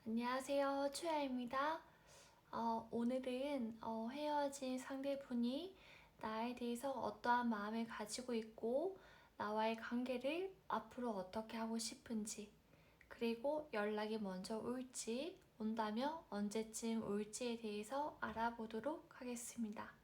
안녕하세요. 초야입니다. 오늘은 헤어진 상대분이 나에 대해서 어떠한 마음을 가지고 있고 나와의 관계를 앞으로 어떻게 하고 싶은지, 그리고 연락이 먼저 올지, 온다면 언제쯤 올지에 대해서 알아보도록 하겠습니다.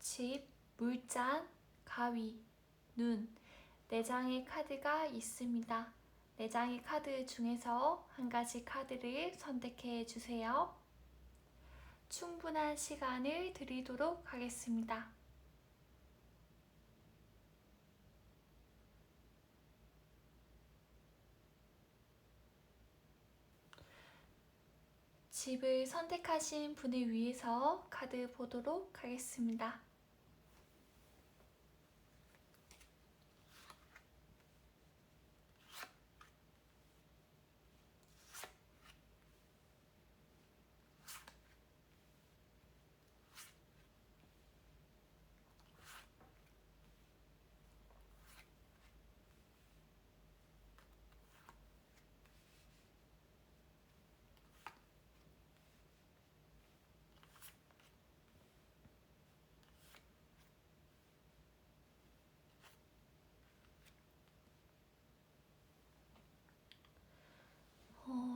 집, 물잔, 가위, 눈, 4장의 카드가 있습니다. 4장의 카드 중에서 한 가지 카드를 선택해 주세요. 충분한 시간을 드리도록 하겠습니다. 집을 선택하신 분을 위해서 카드 보도록 하겠습니다.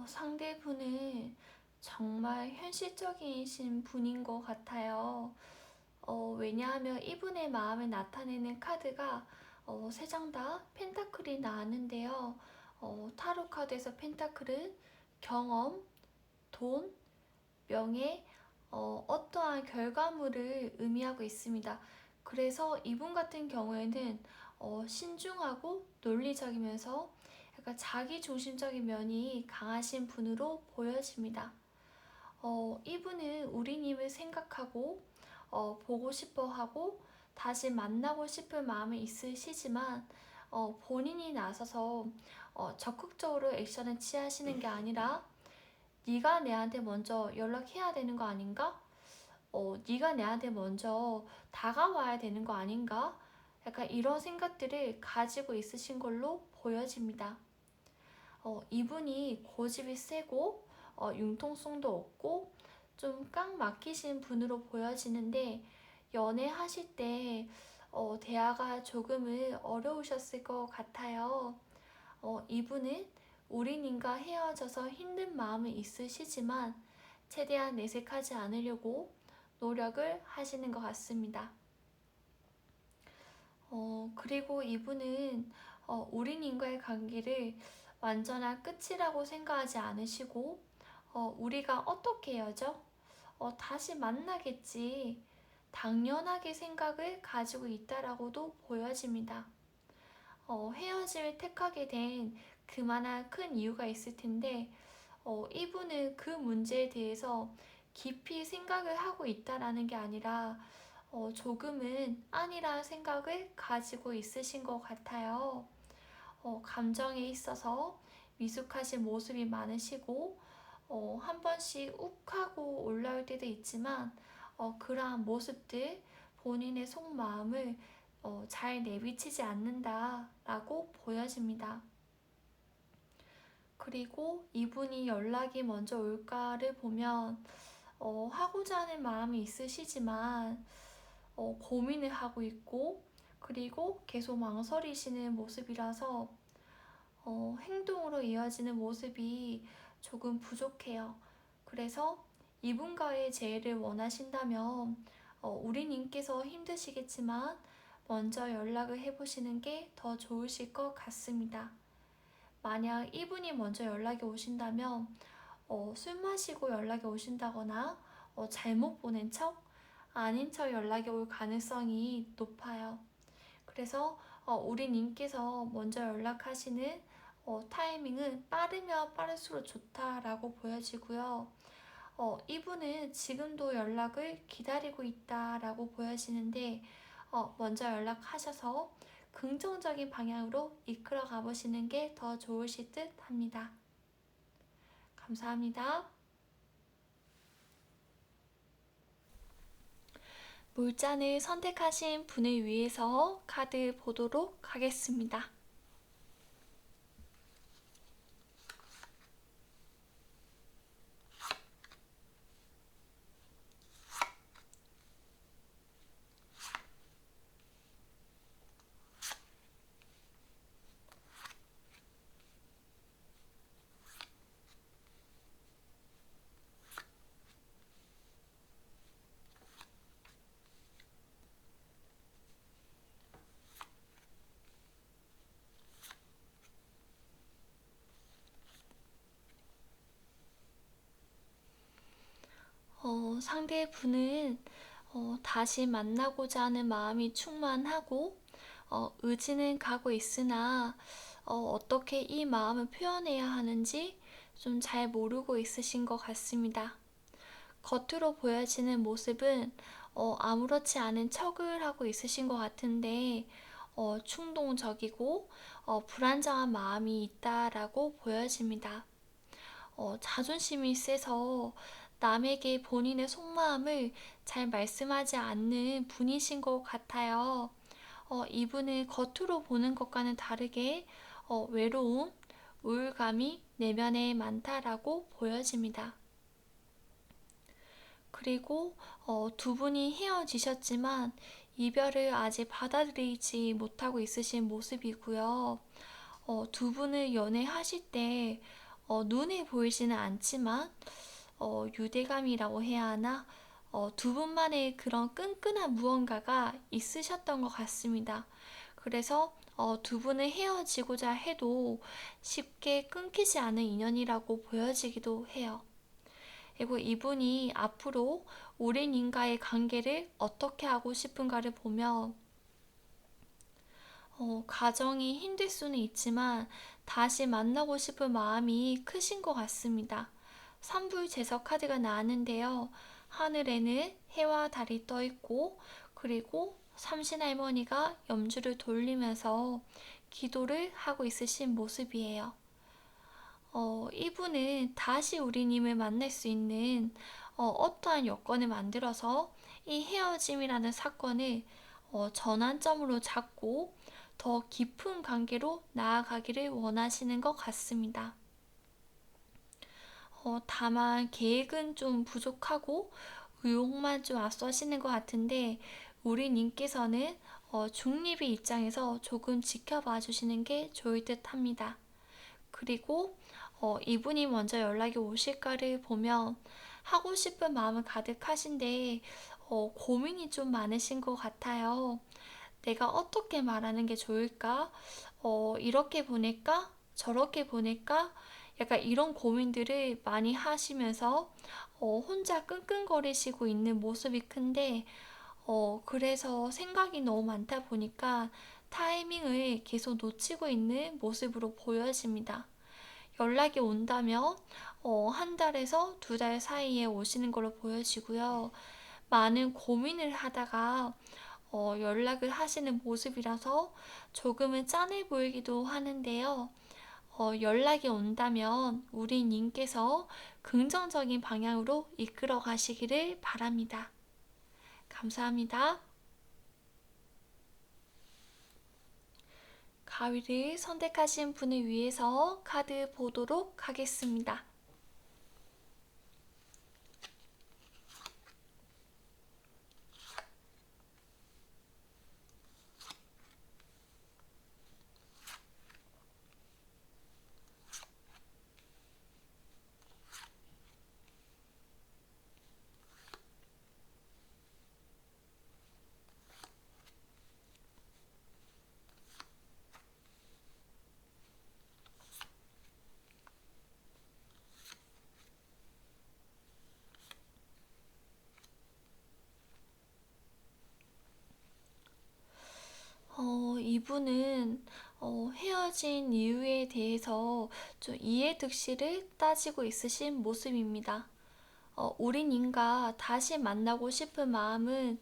상대분은 정말 현실적이신 분인 것 같아요. 왜냐하면 이분의 마음을 나타내는 카드가 3장 다 펜타클이 나왔는데요. 타로 카드에서 펜타클은 경험, 돈, 명예, 어떠한 결과물을 의미하고 있습니다. 그래서 이분 같은 경우에는 신중하고 논리적이면서 약간 자기중심적인 면이 강하신 분으로 보여집니다. 이분은 우리님을 생각하고 보고 싶어 하고 다시 만나고 싶은 마음이 있으시지만 본인이 나서서 적극적으로 액션을 취하시는 게 아니라 네가 내한테 먼저 연락해야 되는 거 아닌가? 네가 내한테 먼저 다가와야 되는 거 아닌가? 약간 이런 생각들을 가지고 있으신 걸로 보여집니다. 이분이 고집이 세고 융통성도 없고 좀 깡 막히신 분으로 보여지는데 연애하실 때 대화가 조금은 어려우셨을 것 같아요. 이분은 우리님과 헤어져서 힘든 마음이 있으시지만 최대한 내색하지 않으려고 노력을 하시는 것 같습니다. 그리고 이분은 우리님과의 관계를 완전한 끝이라고 생각하지 않으시고 우리가 어떻게 헤어져? 다시 만나겠지. 당연하게 생각을 가지고 있다라고도 보여집니다. 헤어짐을 택하게 된 그만한 큰 이유가 있을 텐데 이분은 그 문제에 대해서 깊이 생각을 하고 있다라는 게 아니라 조금은 아니라는 생각을 가지고 있으신 것 같아요. 감정에 있어서 미숙하신 모습이 많으시고 한 번씩 욱하고 올라올 때도 있지만 그러한 모습들 본인의 속마음을 잘 내비치지 않는다라고 보여집니다. 그리고 이분이 연락이 먼저 올까를 보면 하고자 하는 마음이 있으시지만 고민을 하고 있고 그리고 계속 망설이시는 모습이라서 행동으로 이어지는 모습이 조금 부족해요. 그래서 이분과의 재회를 원하신다면 우리님께서 힘드시겠지만 먼저 연락을 해보시는 게 더 좋으실 것 같습니다. 만약 이분이 먼저 연락이 오신다면 술 마시고 연락이 오신다거나 잘못 보낸 척, 아닌 척 연락이 올 가능성이 높아요. 그래서 우리님께서 먼저 연락하시는 타이밍은 빠르면 빠를수록 좋다라고 보여지고요. 이분은 지금도 연락을 기다리고 있다라고 보여지는데 먼저 연락하셔서 긍정적인 방향으로 이끌어 가보시는 게 더 좋으실 듯 합니다. 감사합니다. 물잔을 선택하신 분을 위해서 카드 보도록 하겠습니다. 상대분은 다시 만나고자 하는 마음이 충만하고 의지는 가고 있으나 어떻게 이 마음을 표현해야 하는지 좀 잘 모르고 있으신 것 같습니다. 겉으로 보여지는 모습은 아무렇지 않은 척을 하고 있으신 것 같은데 충동적이고 불안정한 마음이 있다라고 보여집니다. 자존심이 세서 남에게 본인의 속마음을 잘 말씀하지 않는 분이신 것 같아요. 이분은 겉으로 보는 것과는 다르게 외로움, 우울감이 내면에 많다라고 보여집니다. 그리고 두 분이 헤어지셨지만 이별을 아직 받아들이지 못하고 있으신 모습이고요. 두 분을 연애하실 때 눈에 보이지는 않지만 유대감이라고 해야 하나? 두 분만의 그런 끈끈한 무언가가 있으셨던 것 같습니다. 그래서 두 분은 헤어지고자 해도 쉽게 끊기지 않은 인연이라고 보여지기도 해요. 그리고 이분이 앞으로 우리님과의 관계를 어떻게 하고 싶은가를 보면 가정이 힘들 수는 있지만 다시 만나고 싶은 마음이 크신 것 같습니다. 삼불제석 카드가 나왔는데요. 하늘에는 해와 달이 떠 있고 그리고 삼신할머니가 염주를 돌리면서 기도를 하고 있으신 모습이에요. 이분은 다시 우리님을 만날 수 있는 어떠한 여건을 만들어서 이 헤어짐이라는 사건을 전환점으로 잡고 더 깊은 관계로 나아가기를 원하시는 것 같습니다. 다만 계획은 좀 부족하고 의욕만 좀 앞서시는 것 같은데 우리 님께서는 중립의 입장에서 조금 지켜봐 주시는 게 좋을 듯 합니다. 그리고 이분이 먼저 연락이 오실까를 보면 하고 싶은 마음은 가득하신데 고민이 좀 많으신 것 같아요. 내가 어떻게 말하는 게 좋을까? 이렇게 보낼까? 저렇게 보낼까? 약간 이런 고민들을 많이 하시면서 혼자 끙끙거리시고 있는 모습이 큰데 그래서 생각이 너무 많다 보니까 타이밍을 계속 놓치고 있는 모습으로 보여집니다. 연락이 온다면 한 달에서 두 달 사이에 오시는 걸로 보여지고요. 많은 고민을 하다가 연락을 하시는 모습이라서 조금은 짠해 보이기도 하는데요. 연락이 온다면 우리 님께서 긍정적인 방향으로 이끌어 가시기를 바랍니다. 감사합니다. 가위를 선택하신 분을 위해서 카드 보도록 하겠습니다. 이분은 헤어진 이유에 대해서 좀 이해득실을 따지고 있으신 모습입니다. 우리님과 다시 만나고 싶은 마음은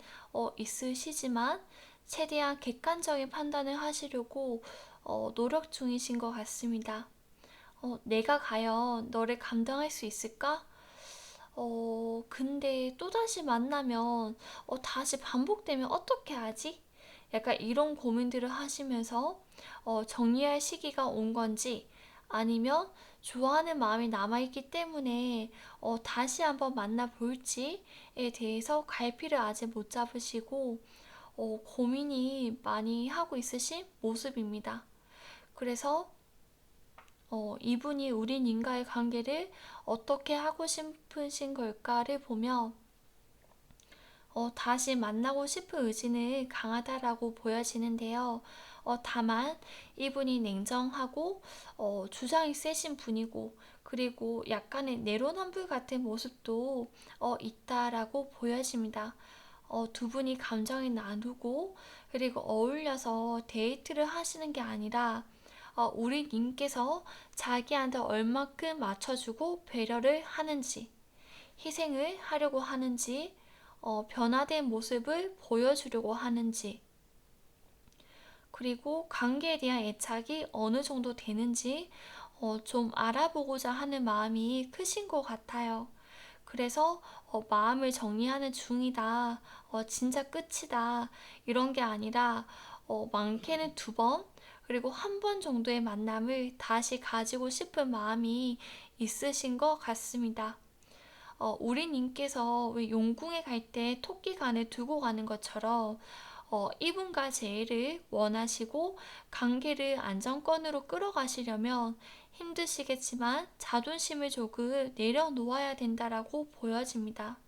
있으시지만 최대한 객관적인 판단을 하시려고 노력 중이신 것 같습니다. 내가 과연 너를 감당할 수 있을까? 근데 또다시 만나면 다시 반복되면 어떻게 하지? 약간 이런 고민들을 하시면서 정리할 시기가 온 건지 아니면 좋아하는 마음이 남아있기 때문에 다시 한번 만나볼지에 대해서 갈피를 아직 못 잡으시고 고민이 많이 하고 있으신 모습입니다. 그래서 이분이 우리님과의 관계를 어떻게 하고 싶으신 걸까를 보면 다시 만나고 싶은 의지는 강하다라고 보여지는데요. 다만 이분이 냉정하고 주장이 세신 분이고 그리고 약간의 내로남불 같은 모습도 있다라고 보여집니다. 두 분이 감정을 나누고 그리고 어울려서 데이트를 하시는 게 아니라 우리 님께서 자기한테 얼마큼 맞춰주고 배려를 하는지 희생을 하려고 하는지, 변화된 모습을 보여주려고 하는지, 그리고 관계에 대한 애착이 어느 정도 되는지 좀 알아보고자 하는 마음이 크신 것 같아요. 그래서 마음을 정리하는 중이다, 진짜 끝이다, 이런 게 아니라 많게는 두 번, 그리고 한 번 정도의 만남을 다시 가지고 싶은 마음이 있으신 것 같습니다. 우리 님께서 왜 용궁에 갈 때 토끼간을 두고 가는 것처럼 이분과 재회를 원하시고 관계를 안정권으로 끌어가시려면 힘드시겠지만 자존심을 조금 내려놓아야 된다라고 보여집니다.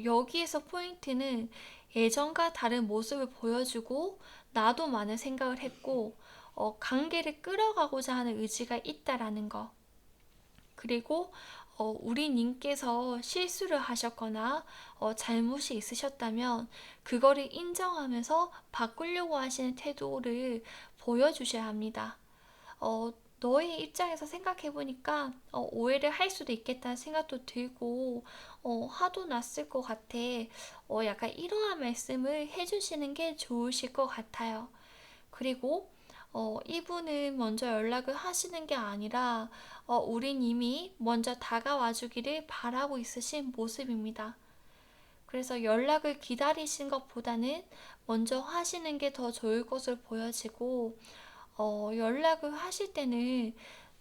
여기에서 포인트는 예전과 다른 모습을 보여주고 나도 많은 생각을 했고 관계를 끌어가고자 하는 의지가 있다라는 거. 그리고 우리 님께서 실수를 하셨거나 잘못이 있으셨다면 그거를 인정하면서 바꾸려고 하시는 태도를 보여주셔야 합니다. 너의 입장에서 생각해보니까 오해를 할 수도 있겠다는 생각도 들고 화도 났을 것 같아. 약간 이러한 말씀을 해주시는 게 좋으실 것 같아요. 그리고 이분은 먼저 연락을 하시는 게 아니라 우린 이미 먼저 다가와 주기를 바라고 있으신 모습입니다. 그래서 연락을 기다리신 것보다는 먼저 하시는 게 더 좋을 것으로 보여지고 연락을 하실 때는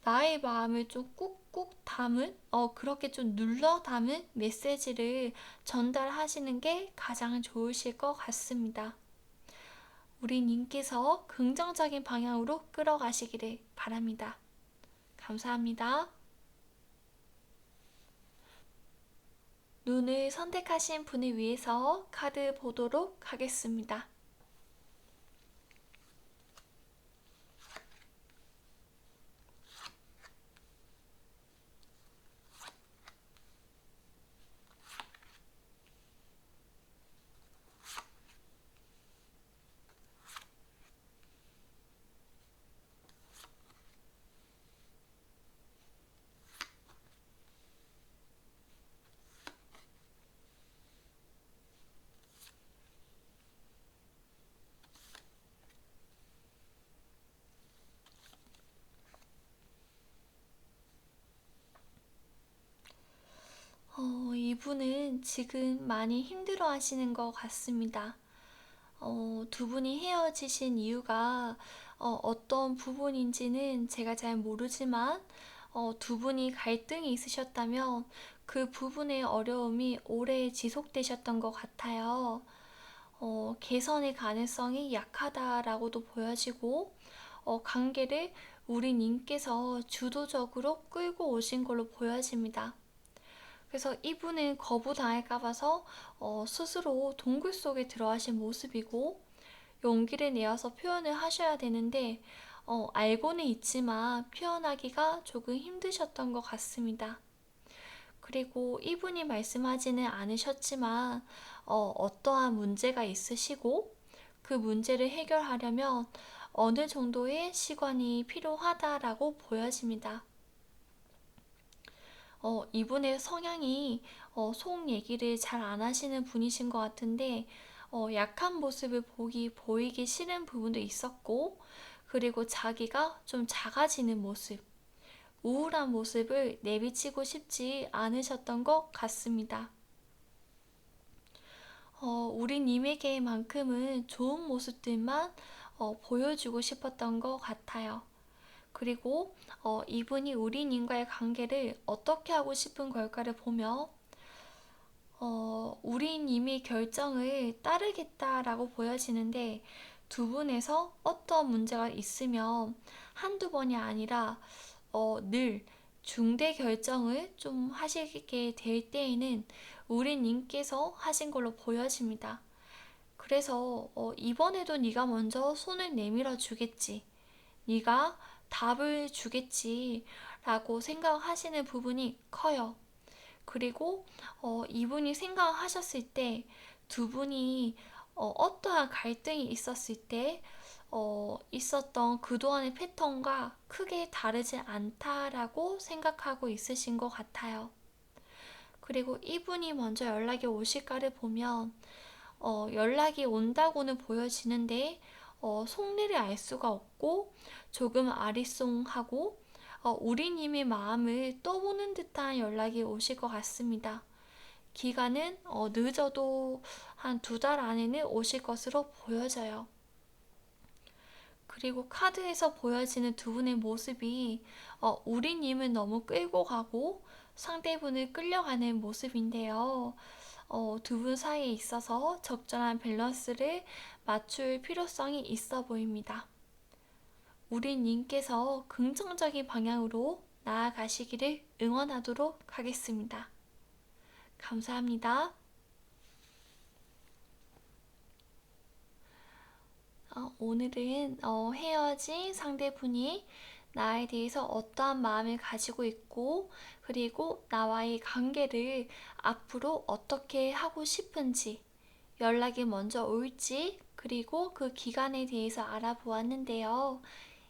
나의 마음을 좀 꾹꾹 담은 그렇게 좀 눌러 담은 메시지를 전달하시는 게 가장 좋으실 것 같습니다. 우리 님께서 긍정적인 방향으로 끌어가시기를 바랍니다. 감사합니다. 눈을 선택하신 분을 위해서 카드 보도록 하겠습니다. 이분은 지금 많이 힘들어 하시는 것 같습니다. 두 분이 헤어지신 이유가 어떤 부분인지는 제가 잘 모르지만 두 분이 갈등이 있으셨다면 그 부분의 어려움이 오래 지속되셨던 것 같아요. 개선의 가능성이 약하다라고도 보여지고 관계를 우리 님께서 주도적으로 끌고 오신 걸로 보여집니다. 그래서 이분은 거부당할까 봐서 스스로 동굴 속에 들어가신 모습이고 용기를 내어서 표현을 하셔야 되는데 알고는 있지만 표현하기가 조금 힘드셨던 것 같습니다. 그리고 이분이 말씀하지는 않으셨지만 어떠한 문제가 있으시고 그 문제를 해결하려면 어느 정도의 시간이 필요하다라고 보여집니다. 이분의 성향이 속 얘기를 잘 안 하시는 분이신 것 같은데 약한 모습을 보이기 싫은 부분도 있었고 그리고 자기가 좀 작아지는 모습, 우울한 모습을 내비치고 싶지 않으셨던 것 같습니다. 우리 님에게만큼은 좋은 모습들만 보여주고 싶었던 것 같아요. 그리고 이분이 우리 님과의 관계를 어떻게 하고 싶은 걸까를 보며 우리 님의 결정을 따르겠다라고 보여지는데 두 분에서 어떤 문제가 있으면 한두 번이 아니라 늘 중대 결정을 좀 하시게 될 때에는 우리 님께서 하신 걸로 보여집니다. 그래서 이번에도 네가 먼저 손을 내밀어 주겠지. 네가 답을 주겠지 라고 생각하시는 부분이 커요. 그리고 이분이 생각하셨을 때 두 분이 어떠한 갈등이 있었을 때 있었던 그동안의 패턴과 크게 다르지 않다라고 생각하고 있으신 것 같아요. 그리고 이분이 먼저 연락이 오실까를 보면 연락이 온다고는 보여지는데 속내를 알 수가 없고 조금 아리송하고 우리님의 마음을 떠보는 듯한 연락이 오실 것 같습니다. 기간은 늦어도 한 2달 안에는 오실 것으로 보여져요. 그리고 카드에서 보여지는 두 분의 모습이 우리님은 너무 끌고 가고 상대분을 끌려가는 모습인데요. 두 분 사이에 있어서 적절한 밸런스를 맞출 필요성이 있어 보입니다. 우리님께서 긍정적인 방향으로 나아가시기를 응원하도록 하겠습니다. 감사합니다. 오늘은 헤어진 상대분이 나에 대해서 어떠한 마음을 가지고 있고, 그리고 나와의 관계를 앞으로 어떻게 하고 싶은지, 연락이 먼저 올지, 그리고 그 기간에 대해서 알아보았는데요.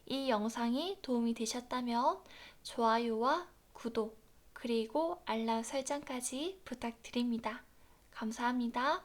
이 영상이 도움이 되셨다면 좋아요와 구독, 그리고 알람 설정까지 부탁드립니다. 감사합니다.